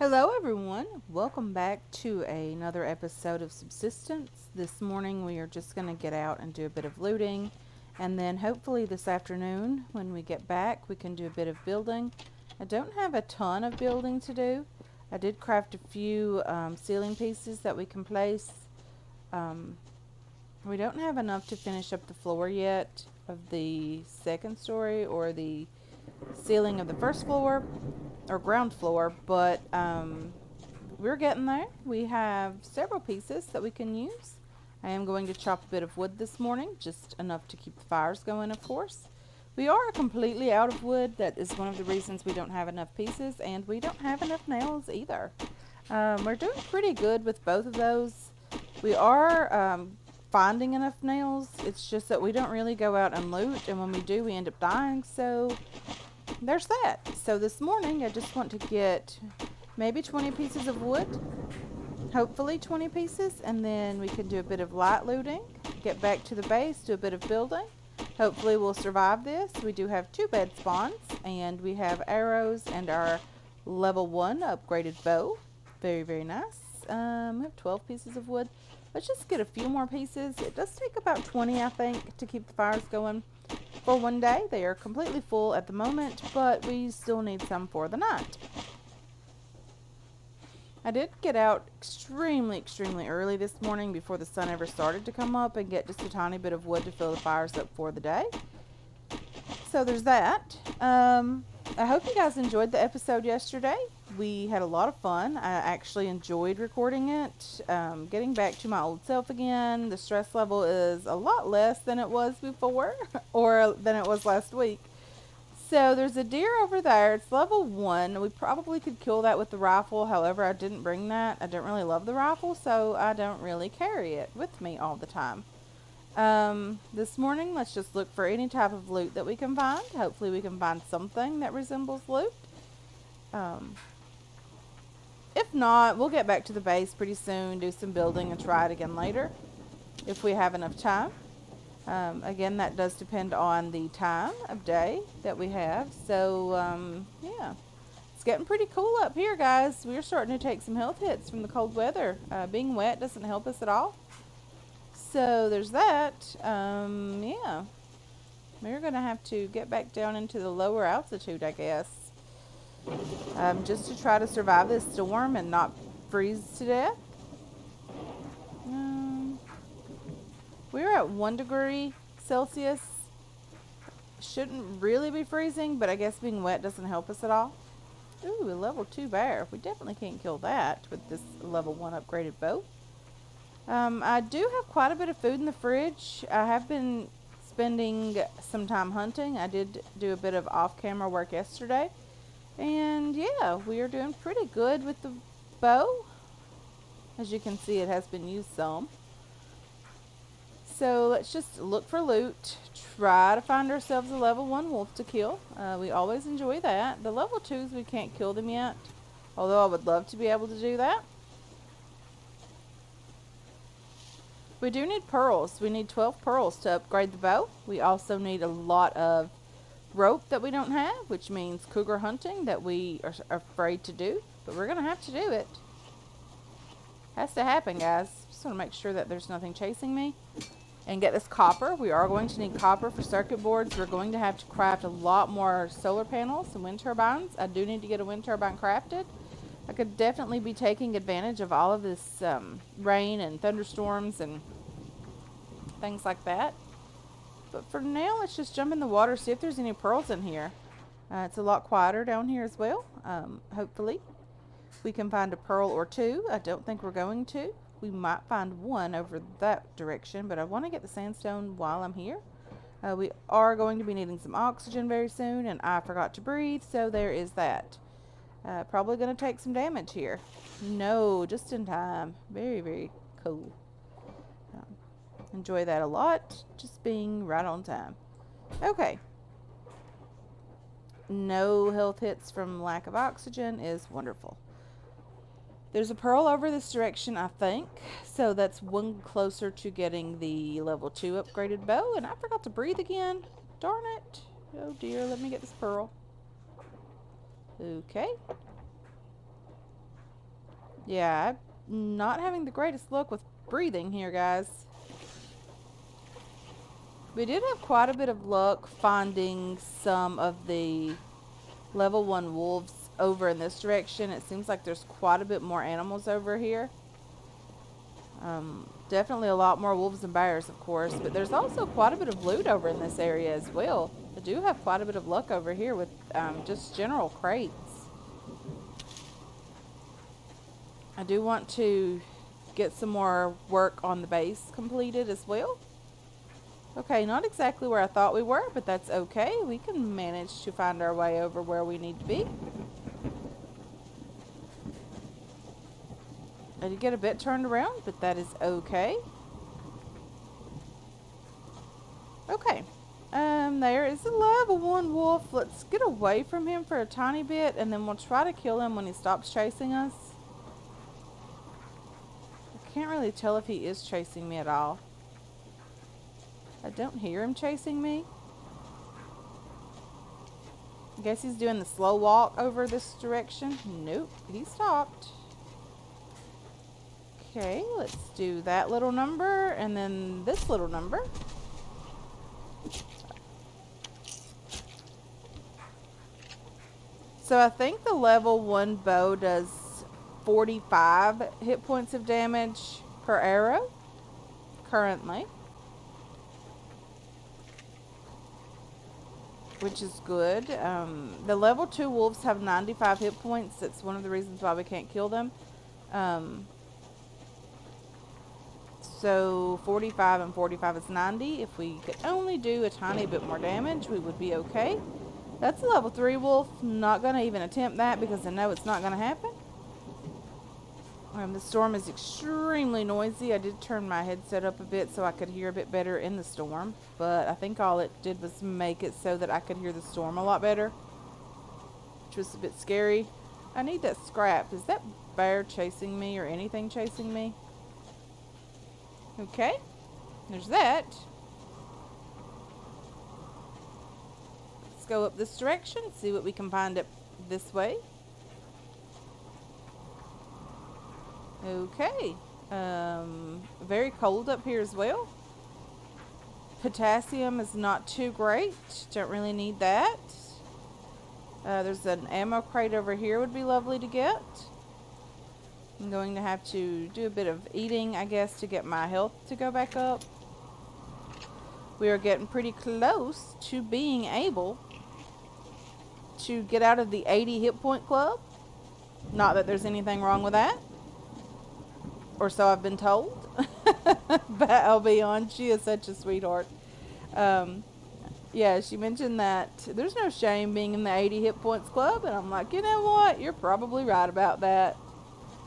Hello, everyone. Welcome back to another episode of Subsistence. This morning, we are just going to get out and do a bit of looting, and then hopefully, this afternoon, when we get back, we can do a bit of building. I don't have a ton of building to do. I did craft a few ceiling pieces that we can place. Um, we don't have enough to finish up the floor yet of the second story or the ceiling of the first floor or ground floor, but we're getting there. We have several pieces that we can use. I am going to chop a bit of wood this morning, just enough to keep the fires going, of course. We are completely out of wood. That is one of the reasons we don't have enough pieces, and we don't have enough nails either. We're doing pretty good with both of those. We are finding enough nails. It's just that we don't really go out and loot, and when we do, we end up dying. So there's that. So this morning, I just want to get maybe 20 pieces of wood, hopefully 20 pieces, and then we can do a bit of light looting, get back to the base, do a bit of building. Hopefully we'll survive this. We do have 2 bed spawns, and we have arrows and our level 1 upgraded bow. Very, very nice. We have 12 pieces of wood. Let's just get a few more pieces. It does take about 20, I think, to keep the fires going for one day. They are completely full at the moment, but we still need some for the night. I did get out extremely early this morning before the sun ever started to come up and get just a tiny bit of wood to fill the fires up for the day. So there's that. I hope you guys enjoyed the episode yesterday. We had a lot of fun. I actually enjoyed recording it. Getting back to my old self again. The stress level is a lot less than it was before or than it was last week. So there's a deer over there. It's level 1. We probably could kill that with the rifle. However, I didn't bring that. I don't really love the rifle, so I don't really carry it with me all the time. This morning, let's just look for any type of loot that we can find. Hopefully we can find something that resembles loot. If not, we'll get back to the base pretty soon, do some building, and try it again later if we have enough time. Again, that does depend on the time of day that we have. So, yeah. It's getting pretty cool up here, guys. We're starting to take some health hits from the cold weather. Being wet doesn't help us at all. So, there's that. Yeah. We're going to have to get back down into the lower altitude, I guess. Just to try to survive this storm and not freeze to death. We're at 1 degree Celsius. Shouldn't really be freezing, but I guess being wet doesn't help us at all. Ooh, a level 2 bear. We definitely can't kill that with this level 1 upgraded bow. I do have quite a bit of food in the fridge. I have been spending some time hunting. I did do a bit of off-camera work yesterday. And yeah, we are doing pretty good with the bow. As you can see, it has been used some. So let's just look for loot. Try to find ourselves a level 1 wolf to kill. We always enjoy that. The level 2s, we can't kill them yet. Although I would love to be able to do that. We do need pearls. We need 12 pearls to upgrade the bow. We also need a lot of rope that we don't have, which means cougar hunting that we are afraid to do. But we're going to have to do it. Has to happen, guys. Just want to make sure that there's nothing chasing me. And get this copper. We are going to need copper for circuit boards. We're going to have to craft a lot more solar panels and wind turbines. I do need to get a wind turbine crafted. I could definitely be taking advantage of all of this rain and thunderstorms and things like that. But for now, let's just jump in the water, see if there's any pearls in here. It's a lot quieter down here as well. Hopefully, we can find a pearl or 2. I don't think we're going to. We might find 1 over that direction, but I want to get the sandstone while I'm here. We are going to be needing some oxygen very soon, and I forgot to breathe, so there is that. Probably going to take some damage here. No, just in time. Very, very cool. Enjoy that a lot. Just being right on time. Okay. No health hits from lack of oxygen is wonderful. There's a pearl over this direction, I think. So that's 1 closer to getting the level 2 upgraded bow. And I forgot to breathe again. Darn it. Oh dear, let me get this pearl. Okay. Yeah, I'm not having the greatest luck with breathing here, guys. We did have quite a bit of luck finding some of the level 1 wolves over in this direction. It seems like there's quite a bit more animals over here. Definitely a lot more wolves and bears, of course, but there's also quite a bit of loot over in this area as well. I do have quite a bit of luck over here with just general crates. I do want to get some more work on the base completed as well. Okay, not exactly where I thought we were, but that's okay. We can manage to find our way over where we need to be. I did get a bit turned around, but that is okay. Okay. There is a level 1 wolf. Let's get away from him for a tiny bit, and then we'll try to kill him when he stops chasing us. I can't really tell if he is chasing me at all. I don't hear him chasing me. I guess he's doing the slow walk over this direction. Nope, he stopped. Okay, let's do that little number, and then this little number. So I think the level 1 bow does 45 hit points of damage per arrow currently, which is good. The level 2 wolves have 95 hit points. That's one of the reasons why we can't kill them. So 45 and 45 is 90. If we could only do a tiny bit more damage, we would be okay. That's a level 3 wolf. Not going to even attempt that because I know it's not going to happen. The storm is extremely noisy. I did turn my headset up a bit so I could hear a bit better in the storm. But I think all it did was make it so that I could hear the storm a lot better, which was a bit scary. I need that scrap. Is that bear chasing me or anything chasing me? Okay. There's that. Go up this direction, see what we can find up this way. Okay. Very cold up here as well. Potassium is not too great. Don't really need that. There's an ammo crate over here, would be lovely to get. I'm going to have to do a bit of eating, I guess, to get my health to go back up. We are getting pretty close to being able to get out of the 80 hit point club. Not that there's anything wrong with that, or so I've been told. But I'll be honest, she is such a sweetheart. Yeah, she mentioned that there's no shame being in the 80 hit points club, and I'm like, you know what, you're probably right about that.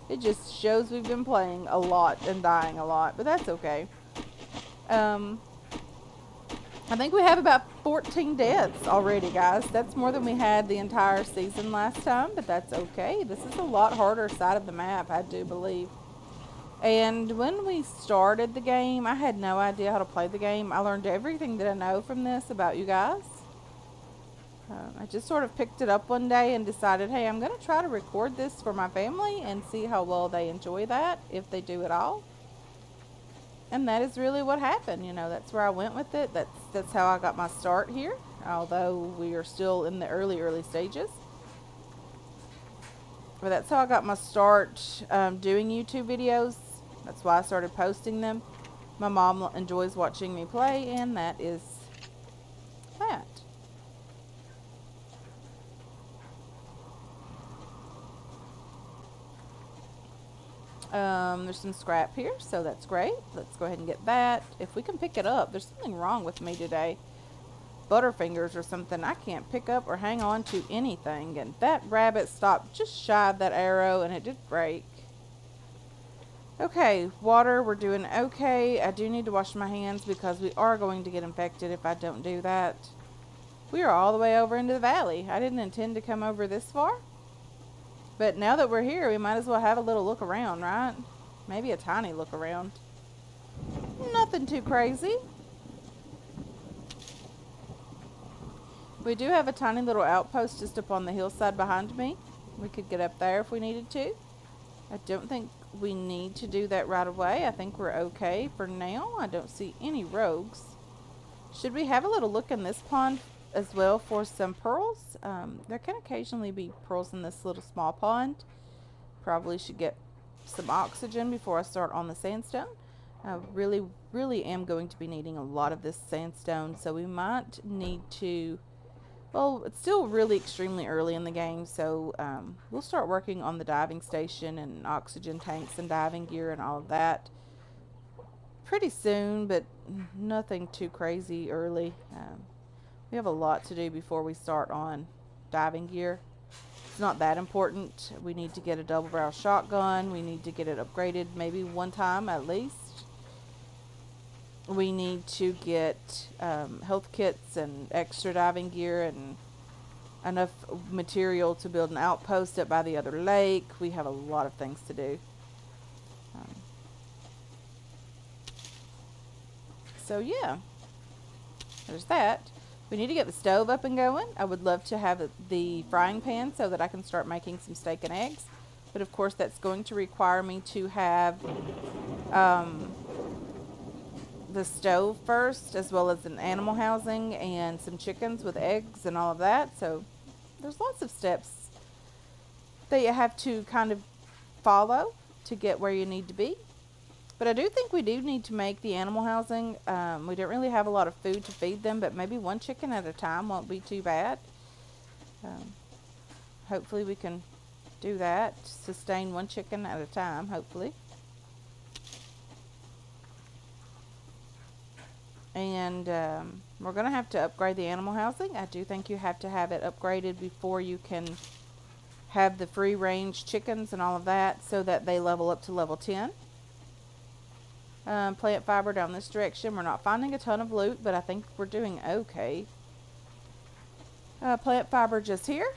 It just shows we've been playing a lot and dying a lot, but that's okay. I think we have about 14 deaths already, guys. That's more than we had the entire season last time, but that's okay. This is a lot harder side of the map, I do believe. And when we started the game, I had no idea how to play the game. I learned everything that I know from this about you guys. I just sort of picked it up one day and decided, hey, I'm going to try to record this for my family and see how well they enjoy that, if they do at all. And that is really what happened. You know, that's where I went with it. That's how I got my start here, although we are still in the early stages. But that's how I got my start doing YouTube videos. That's why I started posting them. My mom enjoys watching me play, and that is that. There's some scrap here, so that's great. Let's go ahead and get that. If we can pick it up, there's something wrong with me today. Butterfingers or something. I can't pick up or hang on to anything. And that rabbit stopped just shy of that arrow, and it did break. Okay, water, we're doing okay. I do need to wash my hands because we are going to get infected if I don't do that. We are all the way over into the valley. I didn't intend to come over this far. But now that we're here, we might as well have a little look around, right? Maybe a tiny look around. Nothing too crazy. We do have a tiny little outpost just up on the hillside behind me. We could get up there if we needed to. I don't think we need to do that right away. I think we're okay for now. I don't see any rogues. Should we have a little look in this pond as well for some pearls? There can occasionally be pearls in this little small pond. Probably should get some oxygen before I start on the sandstone. I really am going to be needing a lot of this sandstone, so we might need to. Well, it's still really extremely early in the game, so we'll start working on the diving station and oxygen tanks and diving gear and all of that pretty soon, but nothing too crazy early. We have a lot to do before we start on diving gear. It's not that important. We need to get a double barrel shotgun. We need to get it upgraded maybe one time at least. We need to get health kits and extra diving gear and enough material to build an outpost up by the other lake. We have a lot of things to do. So yeah, there's that. We need to get the stove up and going. I would love to have the frying pan so that I can start making some steak and eggs. But of course that's going to require me to have the stove first, as well as an animal housing and some chickens with eggs and all of that. So there's lots of steps that you have to kind of follow to get where you need to be. But I do think we do need to make the animal housing. We don't really have a lot of food to feed them, but maybe one chicken at a time won't be too bad. Hopefully we can do that. Sustain one chicken at a time, hopefully. And we're going to have to upgrade the animal housing. I do think you have to have it upgraded before you can have the free range chickens and all of that, so that they level up to level 10. Plant fiber down this direction. We're not finding a ton of loot, but I think we're doing okay. Plant fiber just here.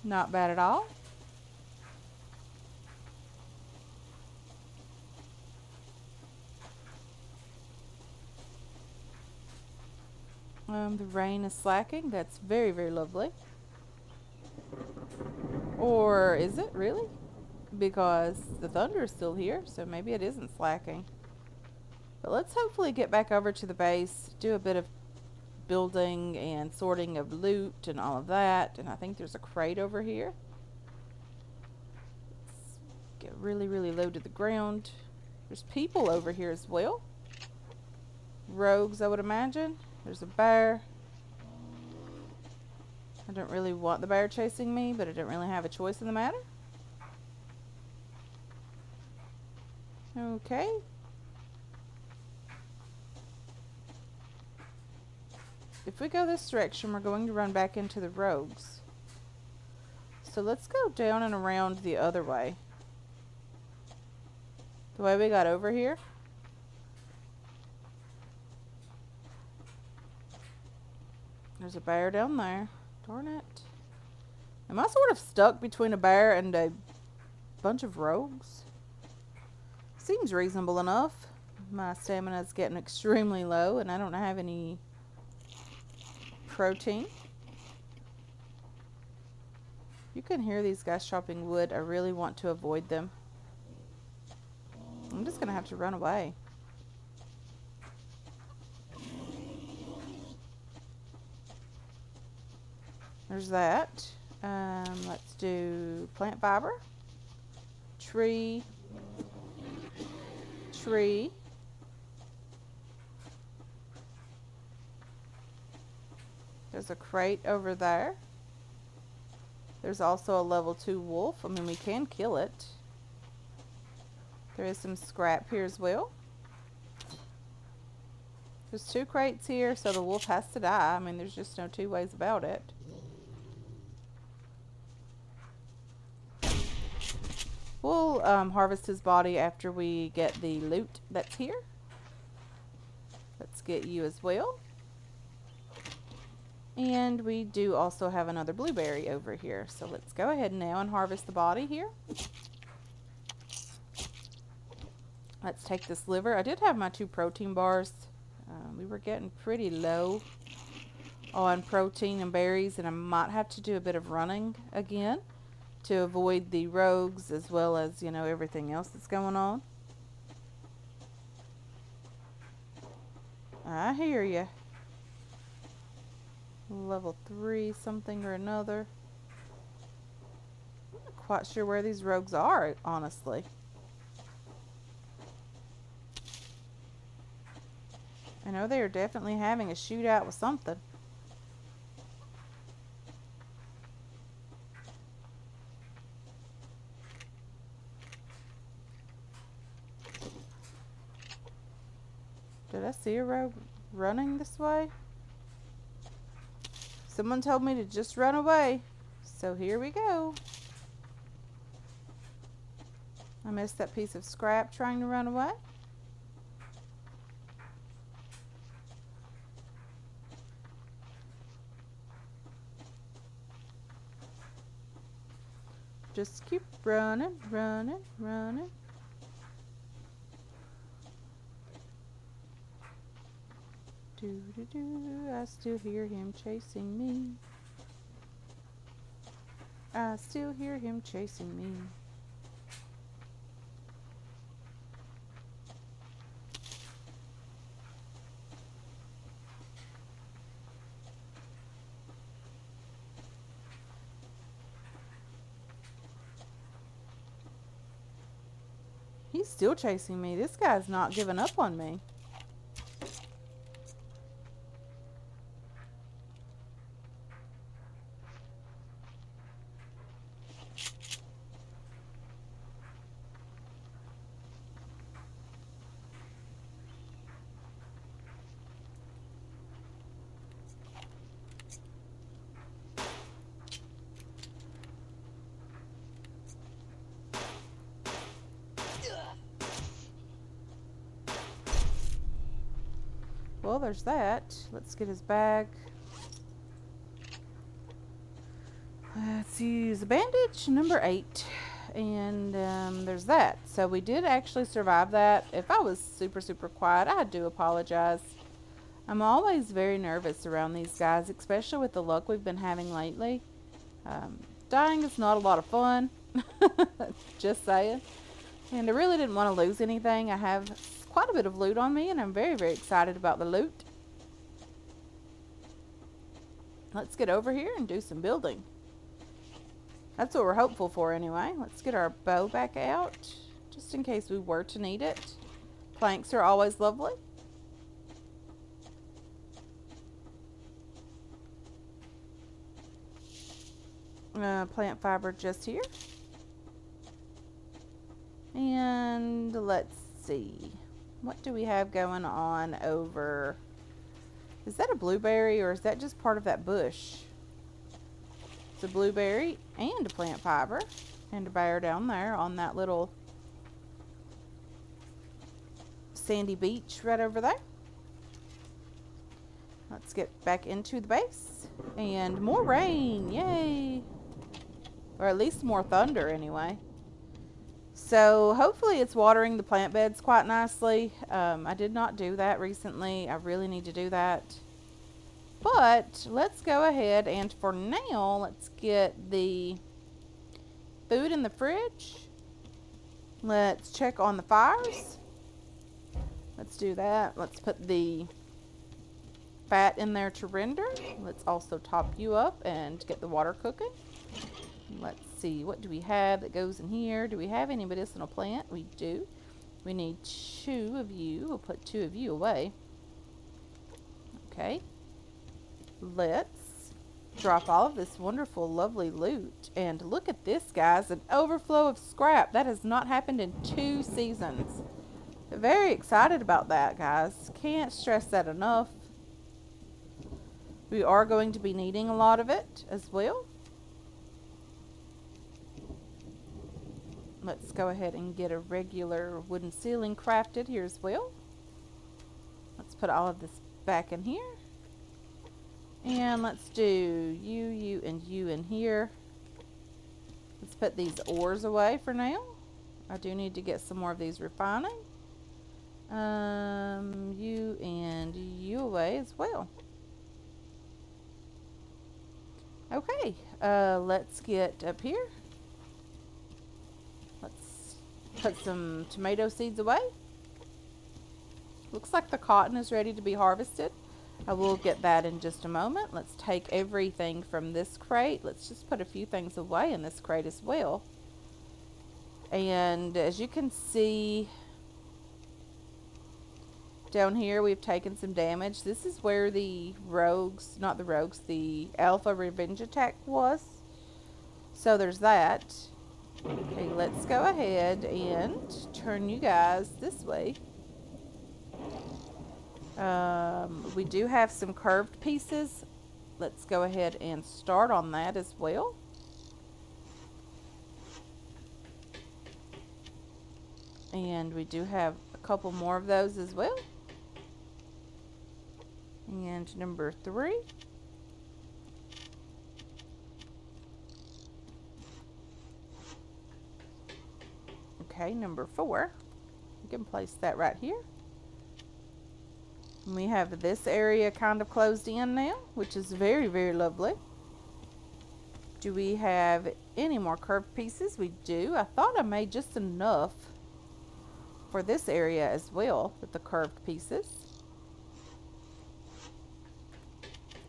Not bad at all. The rain is slacking. That's very, very lovely. Or is it really? Because the thunder is still here, so maybe it isn't slacking. But let's hopefully get back over to the base, do a bit of building and sorting of loot and all of that. And I think there's a crate over here. Let's get really, really low to the ground. There's people over here as well. Rogues, I would imagine. There's a bear. I don't really want the bear chasing me, but I don't really have a choice in the matter. Okay. If we go this direction, we're going to run back into the rogues. So let's go down and around the other way. The way we got over here. There's a bear down there. Darn it. Am I sort of stuck between a bear and a bunch of rogues? Seems reasonable enough. My stamina is getting extremely low and I don't have any protein. You can hear these guys chopping wood. I really want to avoid them. I'm just going to have to run away. There's that. Let's do plant fiber. Tree. Tree. There's a crate over there. There's also a level 2 wolf. I mean, we can kill it. There is some scrap here as well. There's 2 crates here, so the wolf has to die. I mean, there's just no two ways about it. We'll harvest his body after we get the loot that's here. Let's get you as well. And we do also have another blueberry over here. So let's go ahead now and harvest the body here. Let's take this liver. I did have my 2 protein bars. We were getting pretty low on protein and berries, and I might have to do a bit of running again. to avoid the rogues as well as, you know, everything else that's going on. I hear you. Level 3 something or another. I'm not quite sure where these rogues are, honestly. I know they are definitely having a shootout with something. Did I see a rogue running this way? Someone told me to just run away. So here we go. I missed that piece of scrap trying to run away. Just keep running, running, running. Do do do. I still hear him chasing me. I still hear him chasing me. He's still chasing me. This guy's not giving up on me. Well, there's that. Let's get his bag. Let's use a bandage, number 8. And there's that. So we did actually survive that. If I was super, super quiet, I do apologize. I'm always very nervous around these guys, especially with the luck we've been having lately. Dying is not a lot of fun. Just saying. And I really didn't want to lose anything. I have quite a bit of loot on me, and I'm very, very excited about the loot. Let's get over here and do some building. That's what we're hopeful for anyway. Let's get our bow back out, just in case we were to need it. Planks are always lovely. Plant fiber just here. And let's see. What do we have going on over? Is that a blueberry or is that just part of that bush? It's a blueberry and a plant fiber. And a bear down there on that little sandy beach right over there. Let's get back into the base. And more rain. Yay. Or at least more thunder anyway. So hopefully it's watering the plant beds quite nicely. I did not do that recently. I really need to do that. But let's go ahead and for now, let's get the food in the fridge. Let's check on the fires. Let's do that. Let's put the fat in there to render. Let's also top you up and get the water cooking. Let's see, what do we have that goes in here? Do we have any medicinal plant? We do. We need 2 of you. We'll put 2 of you away. Okay. Let's drop all of this wonderful, lovely loot. And look at this, guys. An overflow of scrap. That has not happened in 2 seasons. Very excited about that, guys. Can't stress that enough. We are going to be needing a lot of it as well. Let's go ahead and get a regular wooden ceiling crafted here as well. Let's put all of this back in here. And let's do you, and you in here. Let's put these ores away for now. I do need to get some more of these refining. You and you away as well. Okay, let's get up here. put some tomato seeds away. Looks like the cotton is ready to be harvested. I will get that in just a moment. Let's take everything from this crate. Let's just put a few things away in this crate as well. And as you can see down here, we've taken some damage. This is where the rogues, not the rogues, the alpha revenge attack was. So there's that. Okay, let's go ahead and turn you guys this way. We do have some curved pieces. Let's go ahead and start on that as well. And we do have a couple more of those as well. And number 3. Okay, number 4. You can place that right here. And we have this area kind of closed in now, which is very, very lovely. Do we have any more curved pieces? We do. I thought I made just enough for this area as well with the curved pieces.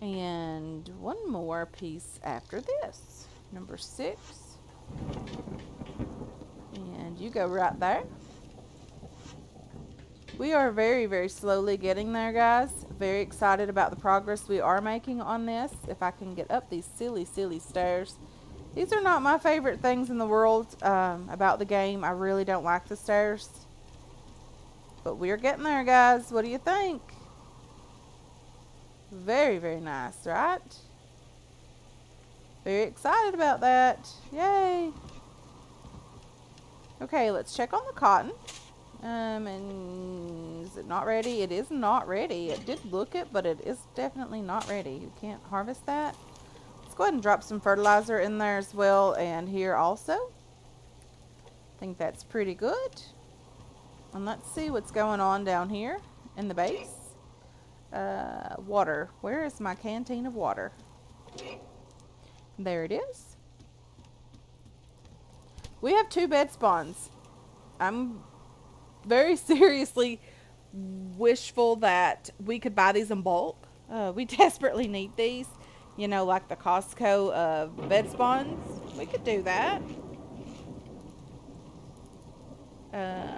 And one more piece after this, number 6. And you go right there. We are very, very slowly getting there, guys. Very excited about the progress we are making on this. If I can get up these silly, silly stairs. These are not my favorite things in the world about the game. I really don't like the stairs. But we're getting there, guys. What do you think? Very, very nice, right? Very excited about that. Yay. Okay, let's check on the cotton. And is it not ready? It is not ready. It did look it, but it is definitely not ready. You can't harvest that. Let's go ahead and drop some fertilizer in there as well, and here also. I think that's pretty good. And let's see what's going on down here in the base. Water. Where is my canteen of water? There it is. We have 2 bed spawns. I'm very seriously wishful that we could buy these in bulk. We desperately need these. You know, like the Costco bed spawns. We could do that.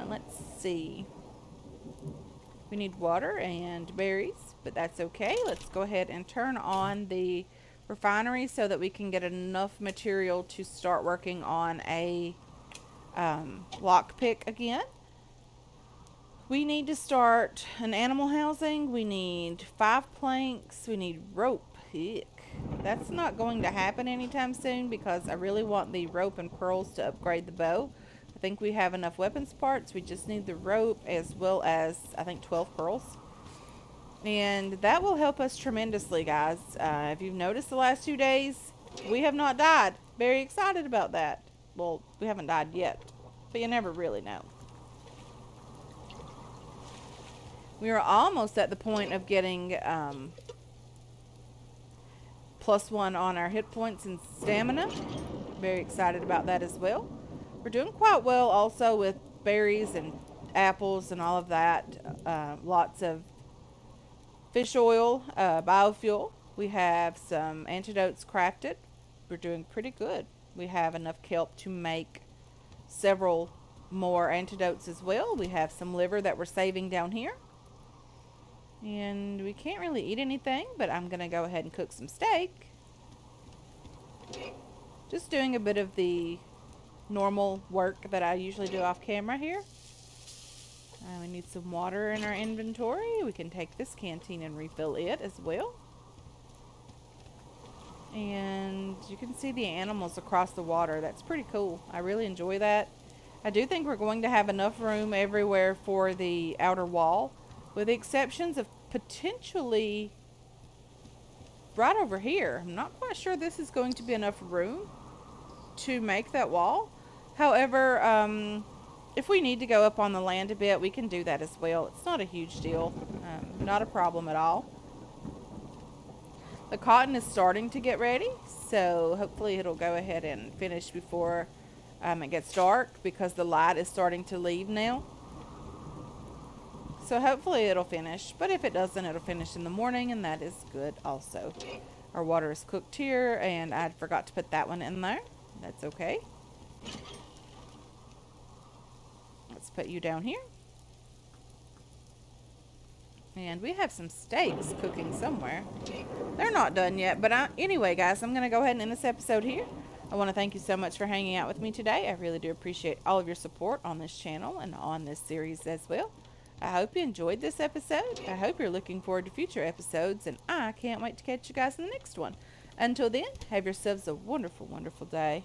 Let's see. We need water and berries, but that's okay. Let's go ahead and turn on the refinery so that we can get enough material to start working on a lockpick again. We need to start an animal housing. We need 5 planks. We need rope. Eek. That's not going to happen anytime soon because I really want the rope and pearls to upgrade the bow. I think we have enough weapons parts. We just need the rope as well as, I think, 12 pearls. And that will help us tremendously, guys. If you've noticed the last 2 days, we have not died. Very excited about that. Well, we haven't died yet, but you never really know. We are almost at the point of getting +1 on our hit points and stamina. Very excited about that as well. We're doing quite well also with berries and apples and all of that. Lots of fish oil, biofuel. We have some antidotes crafted. We're doing pretty good. We have enough kelp to make several more antidotes as well. We have some liver that we're saving down here. And we can't really eat anything, but I'm going to go ahead and cook some steak. Just doing a bit of the normal work that I usually do off camera here. We need some water in our inventory. We can take this canteen and refill it as well. And you can see the animals across the water. That's pretty cool. I really enjoy that. I do think we're going to have enough room everywhere for the outer wall, with the exceptions of potentially right over here. I'm not quite sure this is going to be enough room to make that wall. However, if we need to go up on the land a bit, we can do that as well. It's not a huge deal. Not a problem at all. The cotton is starting to get ready, so hopefully it'll go ahead and finish before It gets dark because the light is starting to leave now. So hopefully it'll finish, but if it doesn't, it'll finish in the morning, and that is good also. Our water is cooked here, and I forgot to put that one in there. That's okay. Let's put you down here. And we have some steaks cooking somewhere. They're not done yet, but anyway, guys, I'm going to go ahead and end this episode here. I want to thank you so much for hanging out with me today. I really do appreciate all of your support on this channel and on this series as well. I hope you enjoyed this episode. I hope you're looking forward to future episodes, and I can't wait to catch you guys in the next one. Until then, have yourselves a wonderful, wonderful day.